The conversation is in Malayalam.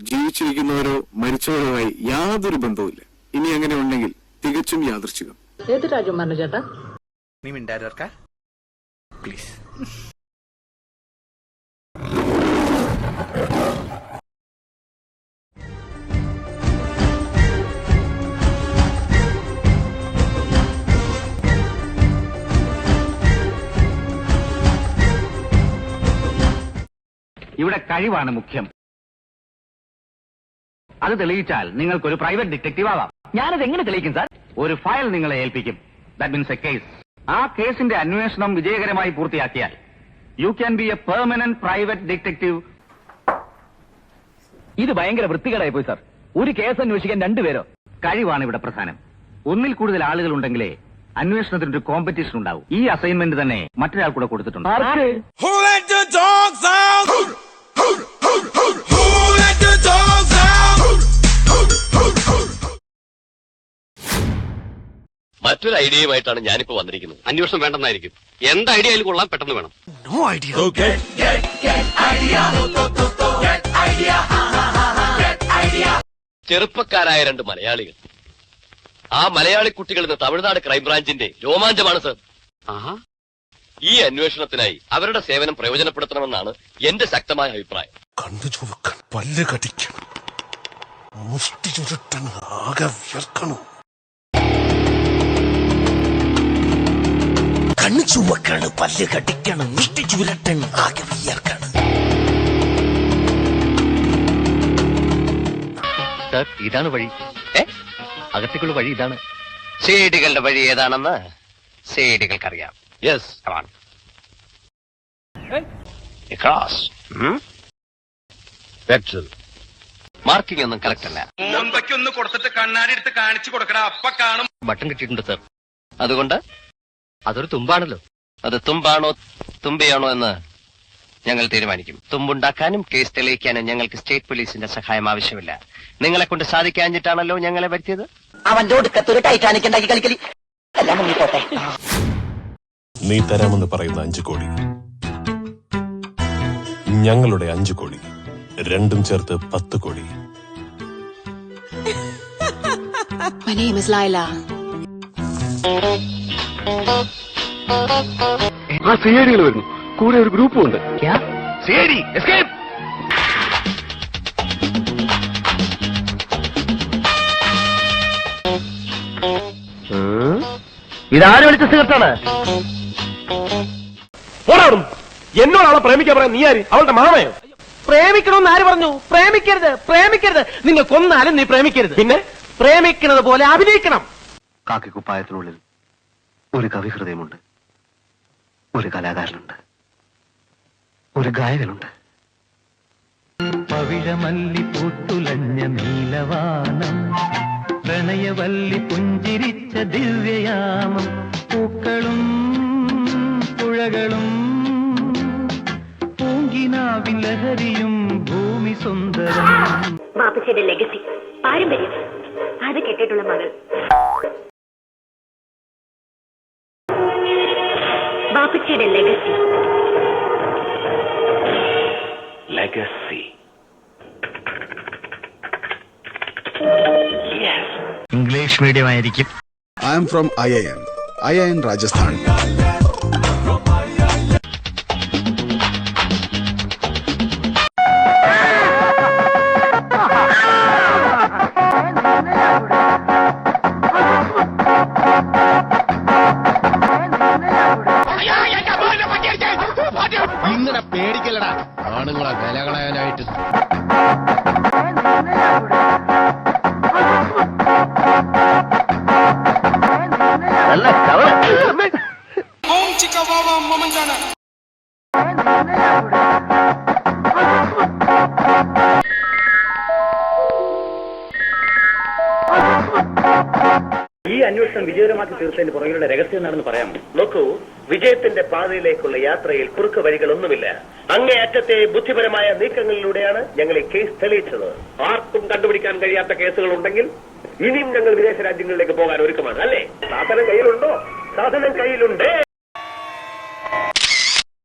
ജീവിച്ചിരിക്കുന്നവരോ മരിച്ചവരുമായി യാതൊരു ബന്ധവുമില്ല. ഇനി അങ്ങനെ ഉണ്ടെങ്കിൽ തികച്ചും യാദൃശ്ചികം. ഏത് രാജ്യം പറഞ്ഞു ചേട്ടാ? നീ മിണ്ടായിരുക്ക പ്ലീസ്. ഇവിടെ കഴിവാണ് മുഖ്യം. അത് തെളിയിച്ചാൽ നിങ്ങൾക്കൊരു പ്രൈവറ്റ് ഡിറ്റക്റ്റീവ് ആവാം. ഞാനത് എങ്ങനെ തെളിയിക്കും സാർ? ഒരു ഫയൽ നിങ്ങളെ ഏൽപ്പിക്കും. That means a case. ആ കേസിന്റെ അന്വേഷണം വിജയകരമായി പൂർത്തിയാക്കിയാൽ you can be a permanent private detective. ഇത് ഭയങ്കര വൃത്തികേടായി പോയി സാർ. ഒരു കേസ് അന്വേഷിക്കാൻ രണ്ടുപേരോ? കഴിവാണ് ഇവിടെ പ്രധാനം. ഒന്നിൽ കൂടുതൽ ആളുകൾ ഉണ്ടെങ്കിലേ അന്വേഷണത്തിന് ഒരു കോമ്പറ്റീഷൻ ഉണ്ടാവും. ഈ അസൈൻമെന്റ് തന്നെ മറ്റൊരാൾ കൂടെ കൊടുത്തിട്ടുണ്ട്. മറ്റൊരു ഐഡിയയുമായിട്ടാണ് ഞാനിപ്പോ വന്നിരിക്കുന്നത്. അന്വേഷണം വേണ്ടെന്നായിരിക്കും. എന്ത് ഐഡിയയിൽ കൊള്ളാൻ പെട്ടെന്ന് വേണം. No idea. ചെറുപ്പക്കാരായ രണ്ട് മലയാളികൾ. ആ മലയാളി കുട്ടികൾ ഇന്ന് തമിഴ്നാട് ക്രൈംബ്രാഞ്ചിന്റെ രോമാഞ്ചമാണ് സർ. ഈ അന്വേഷണത്തിനായി അവരുടെ സേവനം പ്രയോജനപ്പെടുത്തണമെന്നാണ് എന്റെ ശക്തമായ അഭിപ്രായം. കണ്ണു ചുവക്കണം, പല്ല് കടിക്കണം, മുഷ്ടി ചുരുട്ടണം, ആകെ വിയർക്കണം. കണ്ണു ചുവക്കണം, പല്ല് കടിക്കണം, മുഷ്ടി ചുരുട്ടണം, ആകെ വിയർക്കണം. സർ, ഇതാണ് വഴി. അകത്തേക്കുള്ള വഴി ഇതാണ്. സേഡികളുടെ വഴി ഏതാണെന്ന് സേഡികൾക്കറിയാം. യെസ്, മാർക്കിംഗ് ഒന്നും കറക്റ്റ് അല്ല. ഒന്ന് കൊടുത്തിട്ട് കണ്ണാടി എടുത്ത് കാണിച്ചു കൊടുക്കണ അപ്പ കാണും. ബട്ടൺ കിട്ടിയിട്ടുണ്ട് സർ. അതുകൊണ്ട് അതൊരു തുമ്പാണല്ലോ. അത് തുമ്പാണോ തുമ്പയാണോ എന്ന് ഞങ്ങൾ തീരുമാനിക്കും. തുമ്പുണ്ടാക്കാനും കേസ് തെളിയിക്കാനും ഞങ്ങൾക്ക് സ്റ്റേറ്റ് പോലീസിന്റെ സഹായം ആവശ്യമില്ല. നിങ്ങളെ കൊണ്ട് സാധിക്കാഞ്ഞിട്ടാണല്ലോ ഞങ്ങളെ വരുത്തിയത്. അവന്റെ ഒടുക്കത്തൊരു ടൈറ്റാനിക് ഉണ്ടാക്കി കളിക്കലി എല്ലാം മുങ്ങിപ്പോട്ടെ. നീ തരാമെന്ന് പറയുന്ന 5 കോടി ഞങ്ങളുടെ 5 കോടി രണ്ടും ചേർത്ത് 10 കോടി. My name is Laila. ആ സിഐഡികൾ വരുന്നു. കൂടെ ഒരു ഗ്രൂപ്പും ഉണ്ട്. CID escape. ഇതാര് വിളിച്ച സിഗരറ്റാണ്? എന്നോടാണ് പ്രേമിക്കാൻ പറയാൻ. നീ ആര്? അവളുടെ മാമയോ? പ്രേമിക്കണമെന്ന് ആര് പറഞ്ഞു? പ്രേമിക്കരുത്, പ്രേമിക്കരുത്. നിങ്ങൾ കൊന്നാലും നീ പ്രേമിക്കരുത്. പിന്നെ പ്രേമിക്കുന്നത് പോലെ അഭിനയിക്കണം. കാക്കിക്കുപ്പായത്തിനുള്ളിൽ ഒരു കവി ഹൃദയമുണ്ട്, ഒരു കലാകാരനുണ്ട്, ഒരു ഗായകനുണ്ട്. പവിഴമല്ലി പൂത്തുലഞ്ഞ നീലവാനം, പ്രണയവല്ലി പുഞ്ചിരിച്ച ദിവ്യയാമം, പൂക്കളും പുഴകളും പൂങ്കിനാവിൻ ലഹരിയും ഭൂമി സുന്ദരം. ബാപ്പച്ചിയുടെ ലെഗസി, പാരമ്പര്യം, അത് കേട്ടിട്ടുള്ള മകൾ. ബാപ്പച്ചിയുടെ ലെഗസി. ലെഗസി. ഇംഗ്ലീഷ് മീഡിയം ആയിരിക്കും. I am from IIN Rajasthan. ഇങ്ങനെ പേടിക്കലടാ ആണുങ്ങളെ വില കളയാനായിട്ട്. ഈ അന്വേഷണം വിജയകരമാക്കി തീർച്ചയായും പുറകിലുള്ള രഹസ്യം എന്താണെന്ന് പറയാം. നോക്കൂ, വിജയത്തിന്റെ പാതയിലേക്കുള്ള യാത്രയിൽ കുറുക്ക് വഴികളൊന്നുമില്ല. അങ്ങേയറ്റത്തെ ബുദ്ധിപരമായ നീക്കങ്ങളിലൂടെയാണ് ഞങ്ങൾ ഈ കേസ് തെളിയിച്ചത്. ആർക്കും കണ്ടുപിടിക്കാൻ കഴിയാത്ത കേസുകൾ ഉണ്ടെങ്കിൽ ഇനിയും ഞങ്ങൾ വിദേശ രാജ്യങ്ങളിലേക്ക് പോകാൻ ഒരുക്കമാണ്. അല്ലേ? സാധനം കയ്യിലുണ്ടോ? സാധനം കയ്യിലുണ്ടേ.